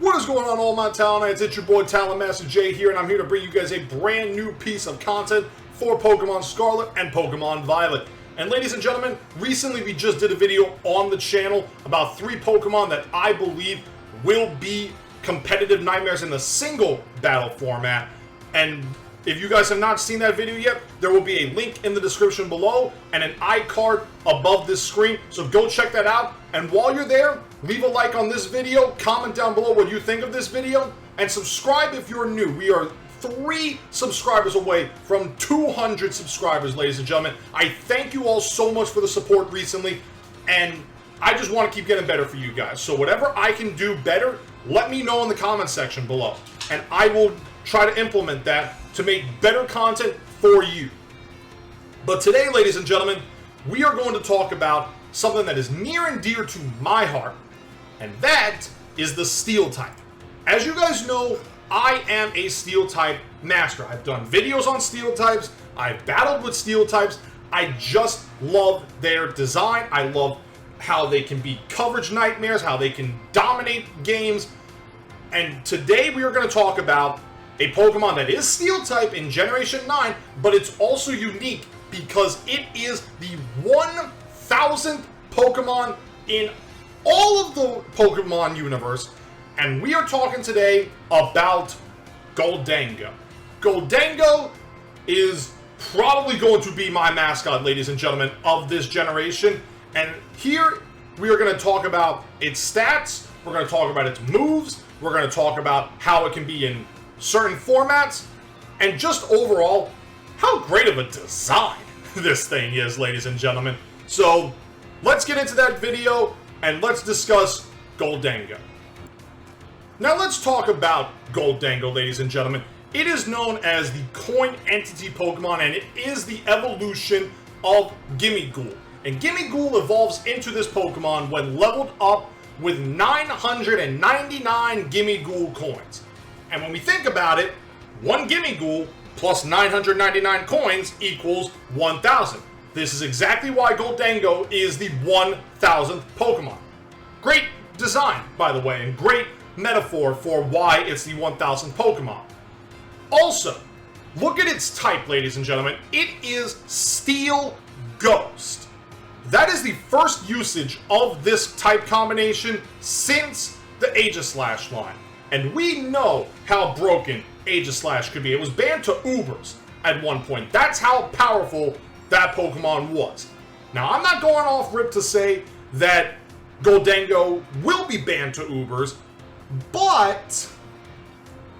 What is going on, all my Talonites? It's your boy TalonMasterJ here, and I'm here to bring you guys a brand new piece of content for Pokemon Scarlet and Pokemon Violet. And ladies and gentlemen, recently we just did a video on the channel about 3 Pokemon that I believe will be competitive nightmares in the single battle format. And if you guys have not seen that video yet, there will be a link in the description below and an iCard above this screen. So go check that out. And while you're there, leave a like on this video, comment down below what you think of this video, and subscribe if you're new. We are 3 subscribers away from 200 subscribers, ladies and gentlemen. I thank you all so much for the support recently, and I just want to keep getting better for you guys. So whatever I can do better, let me know in the comment section below, and I will try to implement that to make better content for you. But today, ladies and gentlemen, we are going to talk about something that is near and dear to my heart, and that is the Steel type. As you guys know, I am a Steel type master. I've done videos on Steel types, I've battled with Steel types. I just love their design. I love how they can be coverage nightmares, how they can dominate games. And today we are going to talk about a Pokemon that is Steel type in Generation 9, but it's also unique because it is the 1,000th Pokemon in all of the Pokemon universe. And we are talking today about Gholdengo. Gholdengo is probably going to be my mascot, ladies and gentlemen, of this generation. And here we are going to talk about its stats, we're going to talk about its moves, we're going to talk about how it can be in certain formats, and just overall, how great of a design this thing is, ladies and gentlemen. So, let's get into that video, and let's discuss Gholdengo. Now let's talk about Gholdengo, ladies and gentlemen. It is known as the Coin Entity Pokemon, and it is the evolution of Gimmighoul. And Gimmighoul evolves into this Pokemon when leveled up with 999 Gimmighoul coins. And when we think about it, 1 Gimmighoul plus 999 coins equals 1,000. This is exactly why Gholdengo is the 1,000th Pokemon. Great design, by the way, and great metaphor for why it's the 1,000th Pokemon. Also, look at its type, ladies and gentlemen. It is Steel Ghost. That is the first usage of this type combination since the Aegislash line. And we know how broken Aegislash could be. It was banned to Ubers at one point. That's how powerful that Pokemon was. Now, I'm not going off rip to say that Gholdengo will be banned to Ubers, but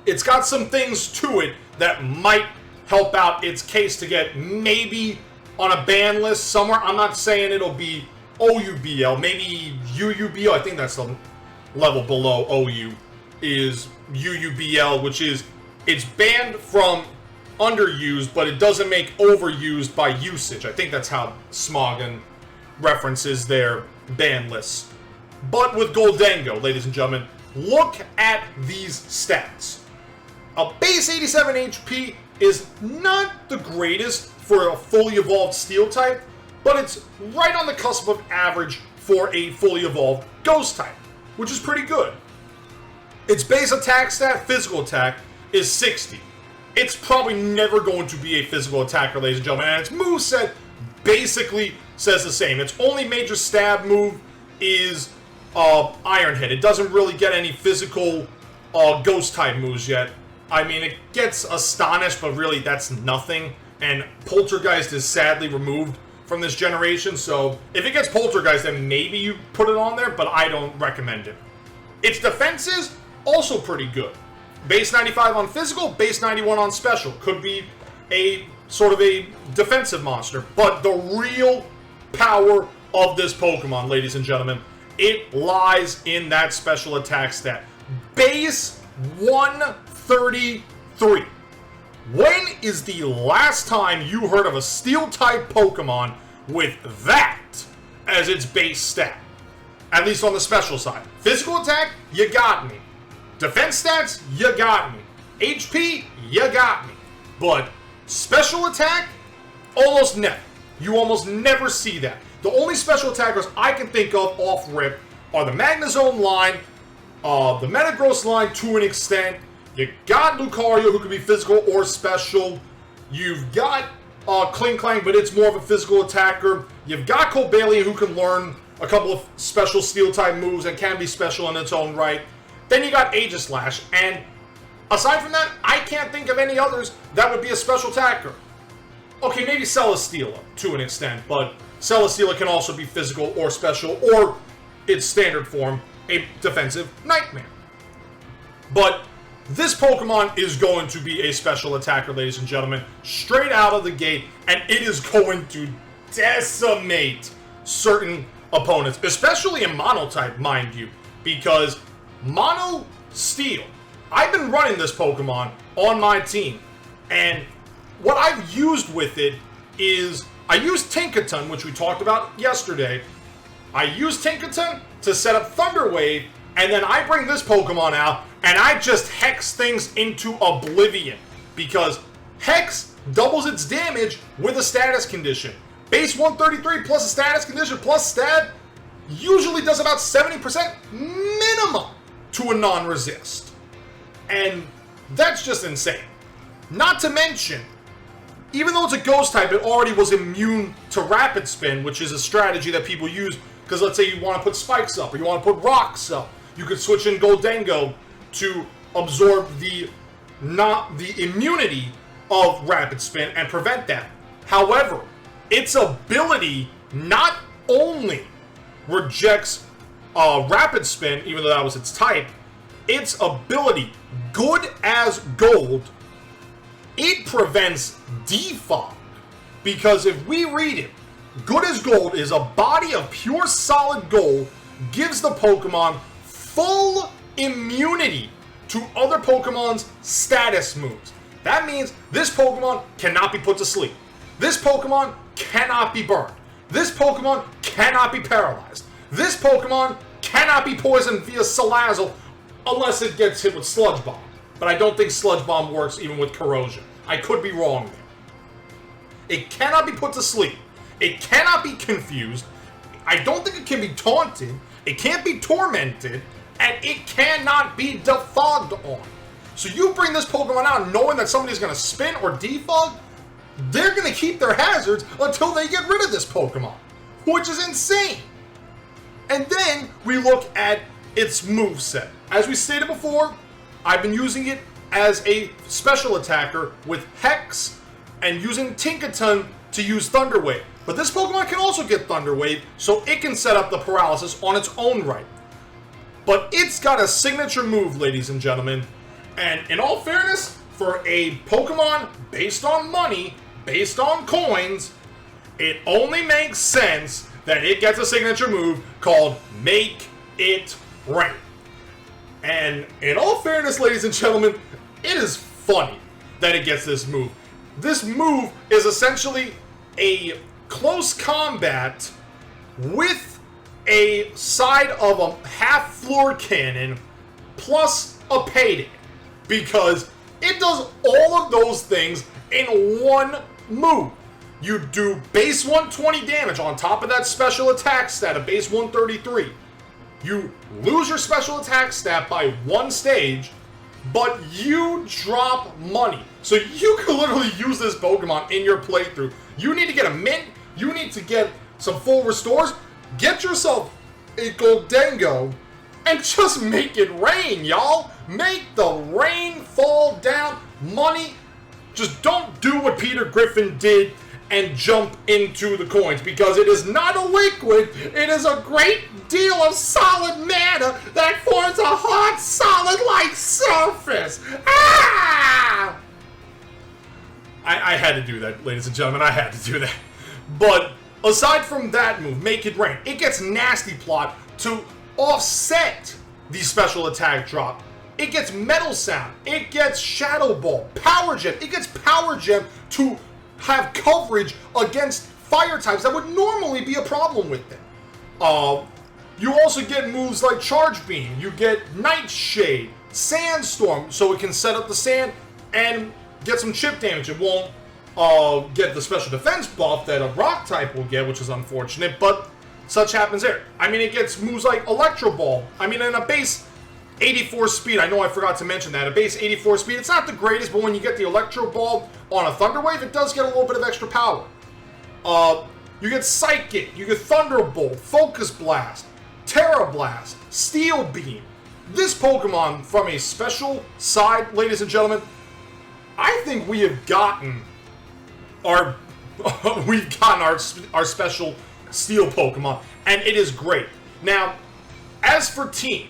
it's got some things to it that might help out its case to get maybe on a ban list somewhere. I'm not saying it'll be OUBL, maybe UUBL. I think that's the level below OU is UUBL, which is it's banned from underused, but it doesn't make overused by usage. I think that's how Smogon references their ban lists. But with Gholdengo, ladies and gentlemen, look at these stats. A base 87 HP is not the greatest for a fully evolved Steel type, but it's right on the cusp of average for a fully evolved Ghost type, which is pretty good. Its base attack stat, physical attack, is 60. It's probably never going to be a physical attacker, ladies and gentlemen, and its moveset basically says the same. Its only major stab move is Iron Head. It doesn't really get any physical Ghost type moves yet. I mean, it gets Astonish, but really that's nothing. And Poltergeist is sadly removed from this generation, so if it gets Poltergeist, then maybe you put it on there, but I don't recommend it. Its defenses, also pretty good. Base 95 on physical, base 91 on special. Could be a sort of a defensive monster, but the real power of this Pokemon, ladies and gentlemen, it lies in that special attack stat. Base 133. When is the last time you heard of a Steel-type Pokemon with that as its base stat? At least on the special side. Physical attack, you got me. Defense stats, you got me. HP, you got me. But special attack, almost never. You almost never see that. The only special attackers I can think of off rip are the Magnezone line the Metagross line to an extent. You got Lucario, who can be physical or special. You've got Klinklang, but it's more of a physical attacker. You've got Cobalion, who can learn a couple of special Steel-type moves and can be special in its own right. Then you got Aegislash, and aside from that, I can't think of any others that would be a special attacker. Okay, maybe Celesteela to an extent, but Celesteela can also be physical or special, or its standard form, a defensive nightmare. But this Pokemon is going to be a special attacker, ladies and gentlemen, straight out of the gate, and it is going to decimate certain opponents, especially in Mono-type, mind you, because Mono Steel, I've been running this Pokemon on my team, and what I've used with it is, I used Tinkaton, which we talked about yesterday. I used Tinkaton to set up Thunder Wave, and then I bring this Pokemon out, and I just Hex things into oblivion, because Hex doubles its damage with a status condition. Base 133 plus a status condition plus stab usually does about 70% minimum to a non-resist. And that's just insane. Not to mention, even though it's a Ghost type, it already was immune to Rapid Spin, which is a strategy that people use, because let's say you want to put Spikes up, or you want to put Rocks up. You could switch in Gholdengo to absorb the immunity of Rapid Spin and prevent that. However, its ability not only rejects Rapid Spin, even though that was its type, its ability, Good as Gold, it prevents defog. Because if we read it, Good as Gold is a body of pure solid gold, gives the Pokemon full immunity to other Pokemon's status moves. That means this Pokemon cannot be put to sleep. This Pokemon cannot be burned. This Pokemon cannot be paralyzed. This Pokemon cannot be poisoned via Salazzle unless it gets hit with Sludge Bomb. But I don't think Sludge Bomb works even with Corrosion. I could be wrong there. It cannot be put to sleep. It cannot be confused. I don't think it can be taunted. It can't be tormented. And it cannot be defogged on. So you bring this Pokemon out knowing that somebody's going to spin or defog, they're going to keep their hazards until they get rid of this Pokemon, which is insane. And then we look at its moveset. As we stated before, I've been using it as a special attacker with Hex and using Tinkaton to use Thunder Wave. But this Pokemon can also get Thunder Wave, so it can set up the paralysis on its own right. But it's got a signature move, ladies and gentlemen. And in all fairness, for a Pokemon based on money, based on coins, it only makes sense that it gets a signature move called Make It Rain. And in all fairness, ladies and gentlemen, it is funny that it gets this move. This move is essentially a close combat with a side of a half floor cannon plus a payday, because it does all of those things in one move. You do base 120 damage on top of that special attack stat of base 133. You lose your special attack stat by one stage, but you drop money. So you can literally use this Pokemon in your playthrough. You need to get a mint, you need to get some full restores, get yourself a Gholdengo, and just make it rain, y'all. Make the rain fall down. Money. Just don't do what Peter Griffin did and jump into the coins, because it is not a liquid. It is a great deal of solid mana that forms a hard, solid-like surface. Ah! I had to do that, ladies and gentlemen. I had to do that. But aside from that move, Make It Rain, it gets Nasty Plot to offset the special attack drop. It gets Metal Sound. It gets Shadow Ball. Power Gem. It gets Power Gem to have coverage against fire types that would normally be a problem with it. You also get moves like Charge Beam. You get Nightshade, Sandstorm, so it can set up the sand and get some chip damage. It won't get the special defense buff that a rock type will get, which is unfortunate, but such happens there. I mean, it gets moves like Electro Ball. I mean, in a base 84 speed, I know I forgot to mention that. A base 84 speed, it's not the greatest, but when you get the Electro Ball on a Thunder Wave, it does get a little bit of extra power. You get Psychic, you get Thunderbolt, Focus Blast, Terra Blast, Steel Beam. This Pokemon, from a special side, ladies and gentlemen, I think we have gotten our our special Steel Pokemon, and it is great. Now, as for team,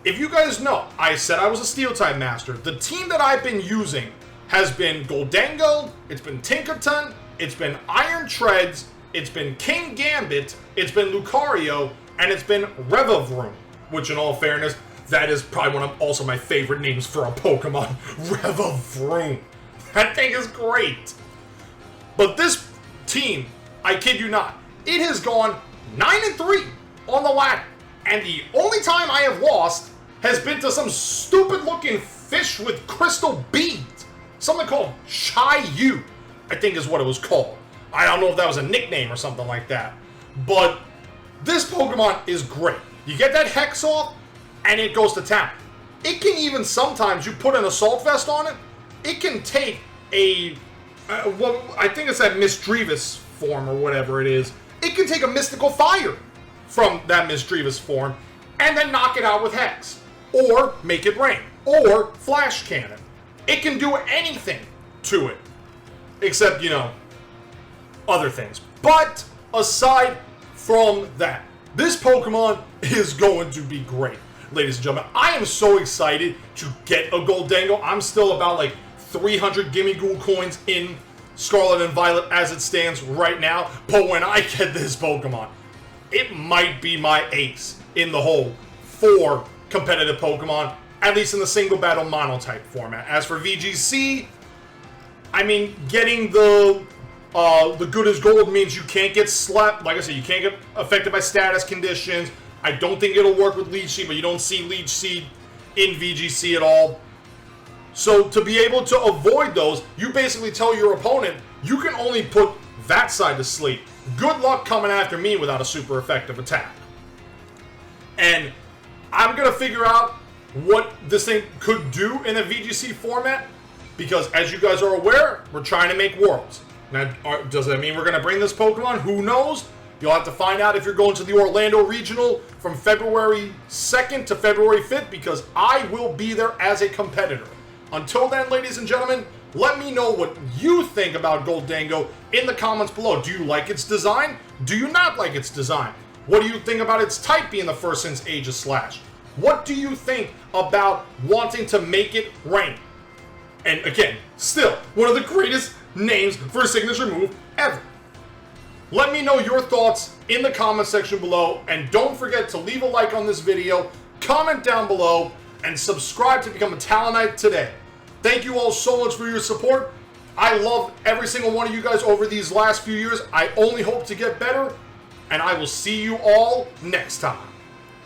if you guys know, I said I was a Steel-type master. The team that I've been using has been Gholdengo, it's been Tinkaton, it's been Iron Treads, it's been King Gambit, it's been Lucario, and it's been Revavroom, which in all fairness, that is probably one of also my favorite names for a Pokemon. Revavroom. That thing is great. But this team, I kid you not, it has gone 9-3 on the ladder. And the only time I have lost has been to some stupid-looking fish with crystal beads. Something called Chi-Yu, I think is what it was called. I don't know if that was a nickname or something like that. But this Pokemon is great. You get that Hex off, and it goes to town. It can even sometimes, you put an Assault Vest on it, it can take a, well, I think it's that Misdreavus form or whatever it is. It can take a Mystical Fire from that Misdreavus form, and then knock it out with Hex, or make it rain, or Flash Cannon. It can do anything to it, except, you know, other things. But aside from that, this Pokemon is going to be great, ladies and gentlemen. I am so excited to get a Gholdengo. I'm still about like 300 Gimmighoul coins in Scarlet and Violet as it stands right now, but when I get this Pokemon, it might be my ace in the hole for competitive Pokemon, at least in the single battle mono-type format. As for VGC, I mean, getting the good as gold means you can't get slapped. Like I said, you can't get affected by status conditions. I don't think it'll work with Leech Seed, but you don't see Leech Seed in VGC at all. So to be able to avoid those, you basically tell your opponent, you can only put that side to sleep. Good luck coming after me without a super effective attack. And I'm going to figure out what this thing could do in a VGC format, because as you guys are aware, we're trying to make Worlds. Now, does that mean we're going to bring this Pokemon? Who knows? You'll have to find out if you're going to the Orlando Regional from February 2nd to February 5th, because I will be there as a competitor. Until then, ladies and gentlemen, let me know what you think about Gholdengo in the comments below. Do you like its design? Do you not like its design? What do you think about its type being the first since Aegislash? What do you think about wanting to make it rain? And again, still, one of the greatest names for a signature move ever. Let me know your thoughts in the comment section below, and don't forget to leave a like on this video, comment down below, and subscribe to become a Talonite today. Thank you all so much for your support. I love every single one of you guys over these last few years. I only hope to get better, and I will see you all next time.